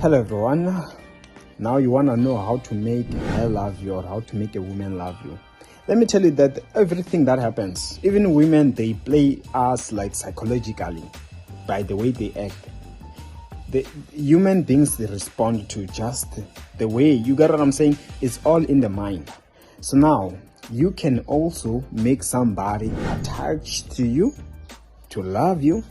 Hello everyone. Now you want to know how to make her love you or how to make a woman love you. Let me tell you that everything that happens, even women, they play us like psychologically by the way they act. The human beings, they respond to just the way, you get what I'm saying? It's all in the mind. So now you can also make somebody attached to you, to love you.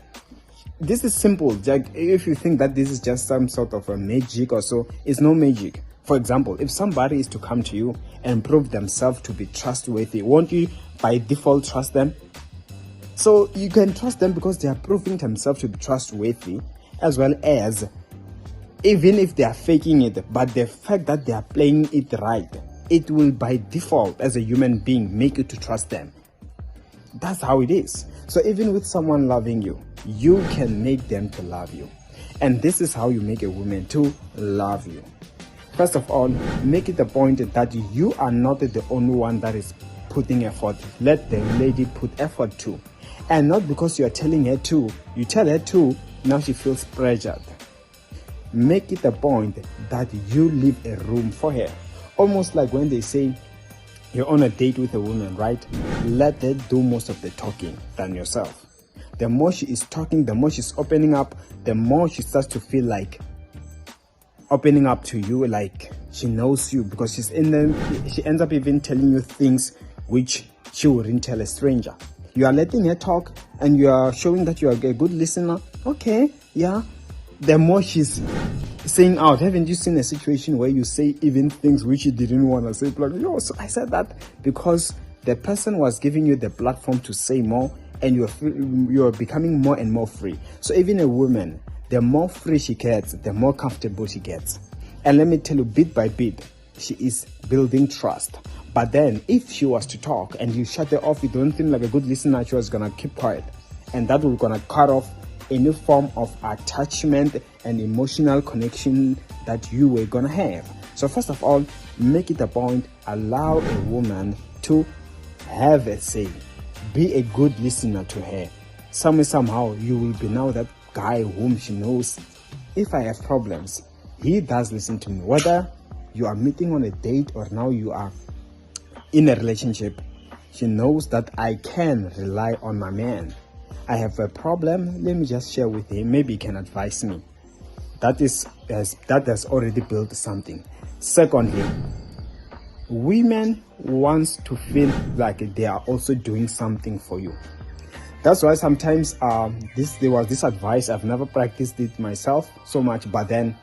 This is simple. Like, if you think that this is just some sort of a magic or so, it's no magic. For example, if somebody is to come to you and prove themselves to be trustworthy, won't you by default trust them? So you can trust them because they are proving themselves to be trustworthy, as well as even if they are faking it, but the fact that they are playing it right, it will by default as a human being make you to trust them. That's how it is. So even with someone loving you, you can make them to love you. And this is how you make a woman to love you. First of all, make it a point that you are not the only one that is putting effort. Let the lady put effort too. And not because you are telling her to. You tell her to, now she feels pressured. Make it a point that you leave a room for her. Almost like when they say, you're on a date with a woman, right? Let her do most of the talking than yourself. The more she is talking, the more she's opening up, the more she starts to feel like opening up to you, like she knows you, because she ends up even telling you things which she wouldn't tell a stranger. You are letting her talk and you are showing that you are a good listener. Okay, yeah. The more she's saying out, haven't you seen a situation where you say even things which you didn't want to say? Like, yo, so I said that because the person was giving you the platform to say more, and you're becoming more and more free. So even a woman, the more free she gets, the more comfortable she gets. And let me tell you, bit by bit, she is building trust. But then if she was to talk and you shut her off, you don't think like a good listener, she was gonna keep quiet, and that will gonna cut off any form of attachment and emotional connection that you were gonna have. So first of all, make it a point, allow a woman to have a say. Be a good listener to her. Somehow you will be now that guy whom she knows. If I have problems, he does listen to me. Whether you are meeting on a date or now you are in a relationship, she knows that I can rely on my man. I have a problem, let me just share with him, maybe he can advise me. That has already built something. Secondly, women want to feel like they are also doing something for you. That's why sometimes there was this advice. I've never practiced it myself so much, but then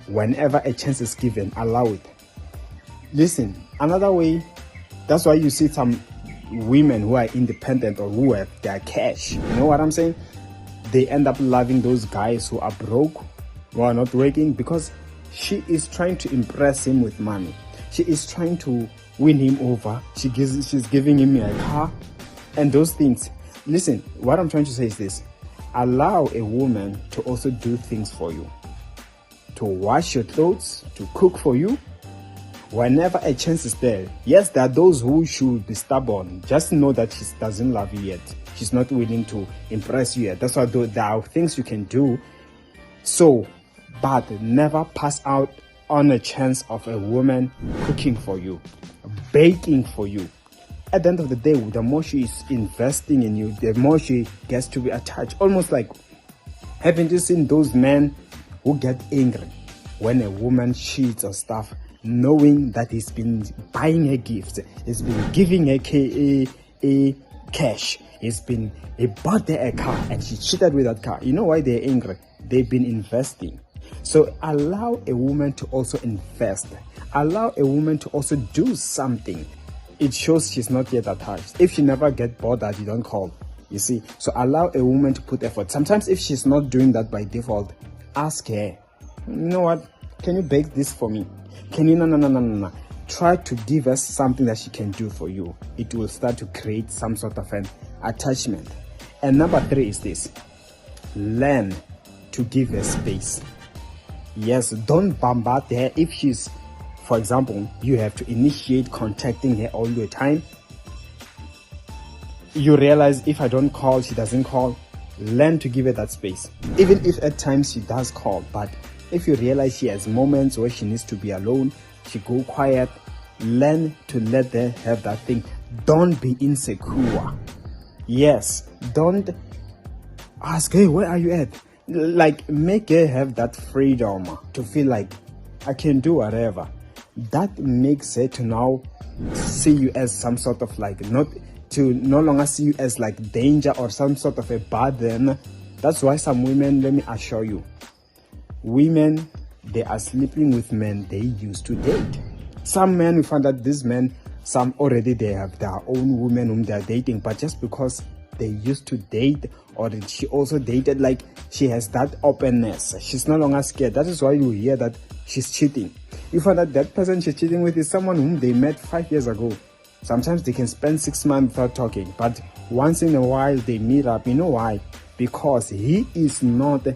whenever a chance is given, allow it. Listen, another way, that's why you see some women who are independent or who have their cash, you know what I'm saying? They end up loving those guys who are broke, who are not working, because she is trying to impress him with money. She is trying to win him over. She's giving him a car and those things. Listen, what I'm trying to say is this: allow a woman to also do things for you, to wash your clothes, to cook for you whenever a chance is there. Yes, there are those who should be stubborn. Just know that she doesn't love you yet. She's not willing to impress you yet. That's why there are things you can do. So, but never pass out on a chance of a woman cooking for you, baking for you. At the end of the day, the more she is investing in you, the more she gets to be attached. Almost like, haven't you seen those men who get angry when a woman cheats or stuff, knowing that he's been buying her gifts, he's been giving her a cash, he bought her a car and she cheated with that car? You know why they're angry? They've been investing. So allow a woman to also invest. Allow a woman to also do something. It shows she's not yet attached. If she never get bothered, you don't call. You see? So allow a woman to put effort. Sometimes if she's not doing that by default, ask her, you know what? Can you bake this for me? Can you? No. Try to give us something that she can do for you. It will start to create some sort of an attachment. And number 3 is this: learn to give her space. Yes, don't bombard her. If she's, for example, you have to initiate contacting her all the time. You realize if I don't call, she doesn't call. Learn to give her that space. Even if at times she does call, but If you realize she has moments where she needs to be alone, she go quiet, learn to let her have that thing. Don't be insecure. Yes, don't ask, hey, where are you at? Like, make her have that freedom to feel like I can do whatever. That makes her to now see you as some sort of like, not to no longer see you as like danger or some sort of a burden. That's why some women, let me assure you, women, they are sleeping with men they used to date. Some men, we find that these men, some already they have their own women whom they are dating, but just because they used to date, or she also dated, like she has that openness, she's no longer scared. That is why you hear that she's cheating. You find that that person she's cheating with is someone whom they met 5 years ago. Sometimes they can spend 6 months without talking, but once in a while they meet up. You know why? Because he is not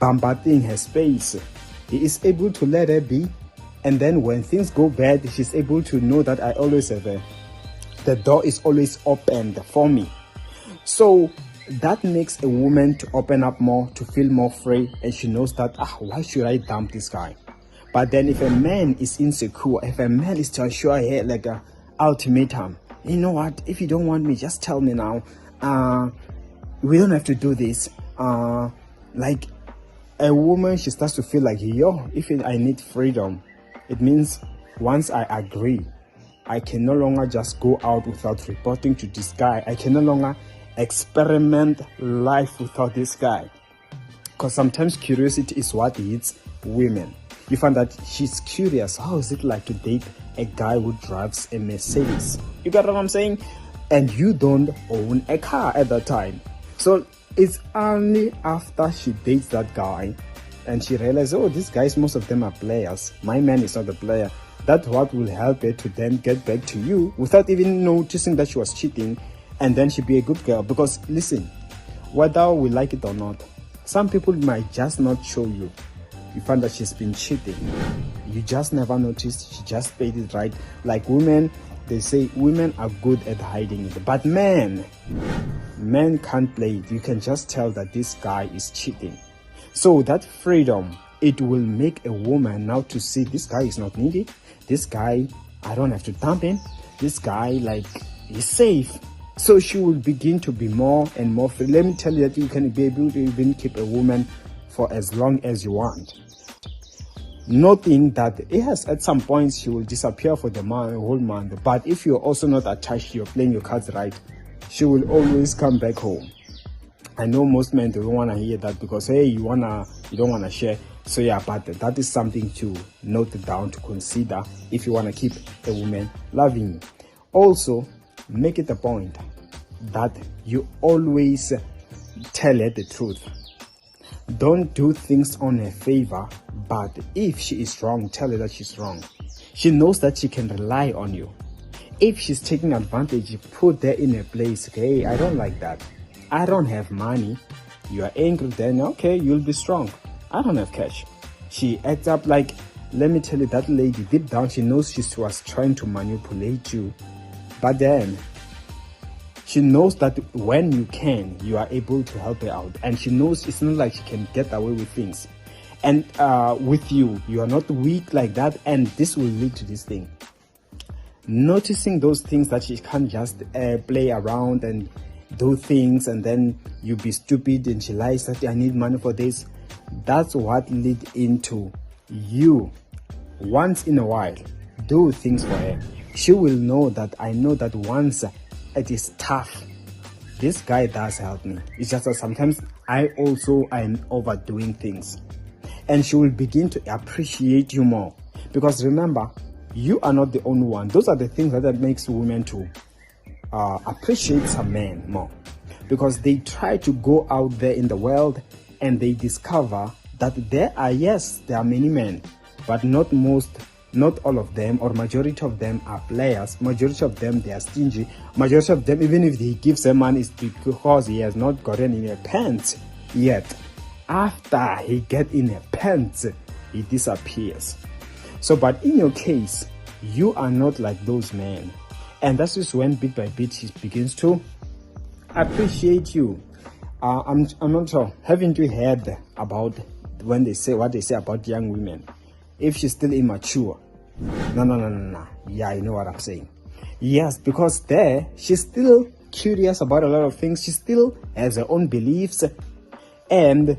bombarding her space. He is able to let her be, and then when things go bad, she's able to know that I always have her. The door is always opened for me. So that makes a woman to open up more, to feel more free, and she knows that, why should I dump this guy? But then if a man is insecure, if a man is to assure her like a ultimatum, you know what, if you don't want me, just tell me now, we don't have to do this, like a woman, she starts to feel like, if I need freedom, it means once I agree, I can no longer just go out without reporting to this guy. I can no longer experiment life without this guy. Because sometimes curiosity is what hits women. You find that she's curious, how is it like to date a guy who drives a Mercedes? You got what I'm saying? And you don't own a car at that time. So it's only after she dates that guy and she realizes, these guys, most of them are players, my man is not a player. That's what will help her to then get back to you without even noticing that she was cheating, and then she be a good girl. Because listen, whether we like it or not, some people might just not show you. You find that she's been cheating, you just never noticed, she just paid it right. Like women, they say women are good at hiding it, but men can't play it. You can just tell that this guy is cheating. So that freedom, it will make a woman now to see this guy is not needy, this guy, I don't have to dump him, this guy, like, is safe. So she will begin to be more and more free. Let me tell you that you can be able to even keep a woman for as long as you want. Noting that, yes, at some point she will disappear for the whole month, but if you're also not attached, you're playing your cards right, she will always come back home. I know most men don't want to hear that because, hey, you don't want to share. So yeah, but that is something to note down, to consider if you want to keep a woman loving you. Also, make it a point that you always tell her the truth. Don't do things on her favor, but if she is wrong, tell her that she's wrong. She knows that she can rely on you. If she's taking advantage, you put her in a place, hey, I don't like that. I don't have money. You are angry, then okay, you'll be strong. I don't have cash. She acts up like, let me tell you, that lady deep down, she knows she was trying to manipulate you. But then she knows that when you are able to help her out. And she knows it's not like she can get away with things. And with you are not weak like that. And this will lead to this thing. Noticing those things that she can't just play around and do things, and then you be stupid and she lies that I need money for this. That's what lead into you once in a while do things for her. She will know that I know that once it is tough, this guy does help me. It's just that sometimes I also am overdoing things, and she will begin to appreciate you more. Because remember, you are not the only one. Those are the things that makes women to appreciate some men more, because they try to go out there in the world and they discover that there are many men, but not all of them, or majority of them are players. Majority of them, they are stingy. Majority of them, even if he gives them money, it's because he has not gotten in a pants yet. After he get in a pants, he disappears. So, but in your case, you are not like those men. And that is when bit by bit she begins to appreciate you. I'm not sure. Haven't you heard about when they say what they say about young women. If she's still immature, no. Yeah, you know what I'm saying. Yes, because there she's still curious about a lot of things. She still has her own beliefs, and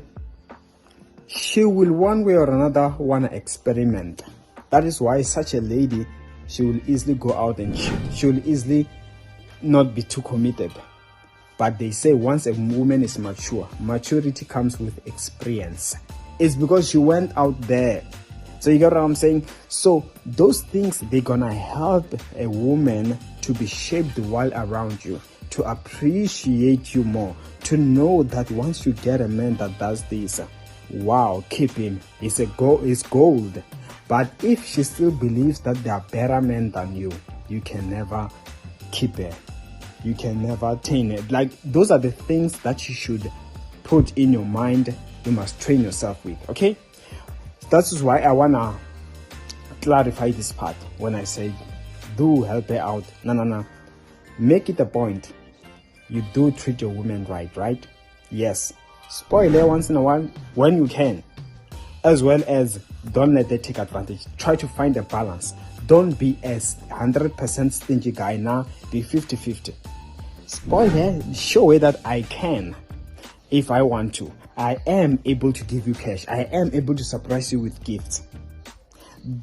she will one way or another want to experiment. That is why such a lady, she will easily go out and shoot. She will easily not be too committed. But they say once a woman is mature, maturity comes with experience. It's because she went out there. So you get what I'm saying? So those things, they're gonna help a woman to be shaped while around you, to appreciate you more, to know that once you get a man that does this, wow, keep him. It's gold. But if she still believes that there are better men than you, you can never keep her. You can never attain it. Like, those are the things that you should put in your mind. You must train yourself with, okay? That is why I wanna clarify this part when I say do help her out. No. Make it a point. You do treat your woman right? Yes. Spoil her once in a while when you can. As well as don't let her take advantage. Try to find a balance. Don't be a 100% stingy guy now. Be 50-50. Spoil her. Show her that I can. If I want to. I am able to give you cash. I am able to surprise you with gifts.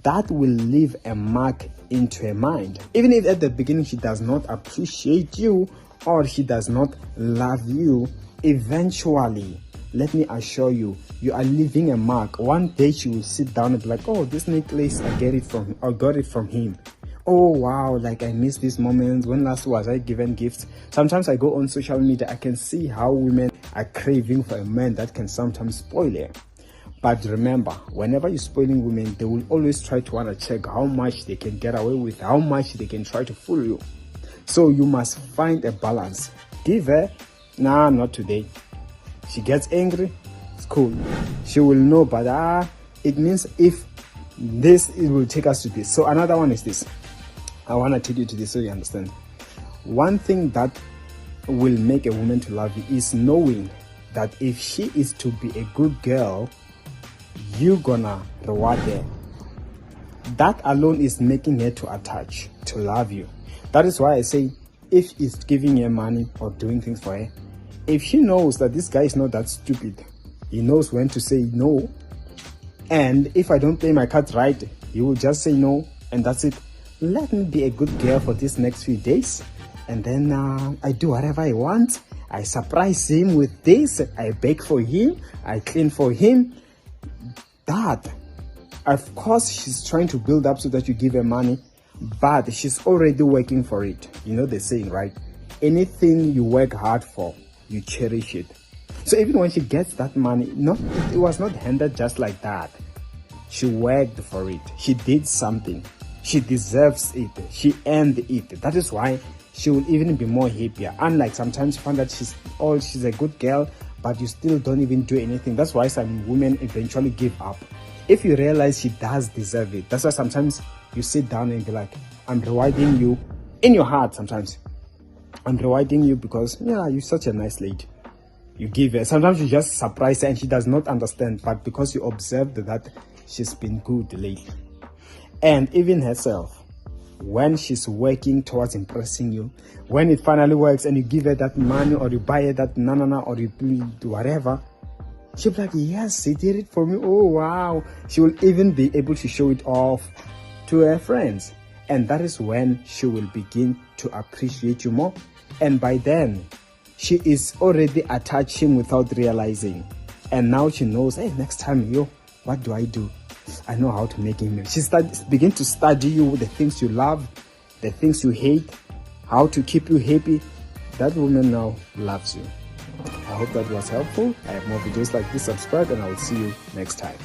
That will leave a mark into her mind. Even if at the beginning she does not appreciate you or she does not love you, eventually, let me assure you, you are leaving a mark. One day she will sit down and be like, oh, this necklace, I got it from him. Oh wow, like I miss these moments. When last was I given gifts? Sometimes I go on social media, I can see how women are craving for a man that can sometimes spoil her. But remember, whenever you're spoiling women, they will always try to want to check how much they can get away with, how much they can try to fool you. So you must find a balance. Give her, nah, not today. She gets angry, it's cool. She will know, but it means if this, it will take us to this. So another one is this. I want to take you to this so you understand. One thing that will make a woman to love you is knowing that if she is to be a good girl, you're gonna reward her. That alone is making her to attach, to love you. That is why I say, if it's giving her money or doing things for her, if she knows that this guy is not that stupid, he knows when to say no, and if I don't play my cards right, he will just say no, and that's it. Let me be a good girl for these next few days, and then I do whatever I want. I surprise him with this, I bake for him, I clean for him. That, of course, she's trying to build up so that you give her money, but she's already working for it. You know the saying, right? Anything you work hard for, you cherish it. So even when she gets that money, it was not handed just like that. She worked for it. She did something. She deserves it. She earned it. That is why she will even be more happier. Unlike sometimes you find that she's a good girl, but you still don't even do anything. That's why some women eventually give up. If you realize she does deserve it, that's why sometimes you sit down and be like, I'm rewarding you in your heart sometimes. I'm rewarding you because, yeah, you're such a nice lady. You give her. Sometimes you just surprise her and she does not understand, but because you observed that she's been good lately. And even herself, when she's working towards impressing you, when it finally works and you give her that money or you buy her that nanana or you do whatever, she'll be like, yes, he did it for me. Oh, wow. She will even be able to show it off to her friends. And that is when she will begin to appreciate you more. And by then, she is already attaching without realizing. And now she knows, hey, next time, what do I do? I know how to make him. She begin to study you, the things you love, the things you hate, how to keep you happy. That woman now loves you. I hope that was helpful. I have more videos like this. Subscribe and I will see you next time.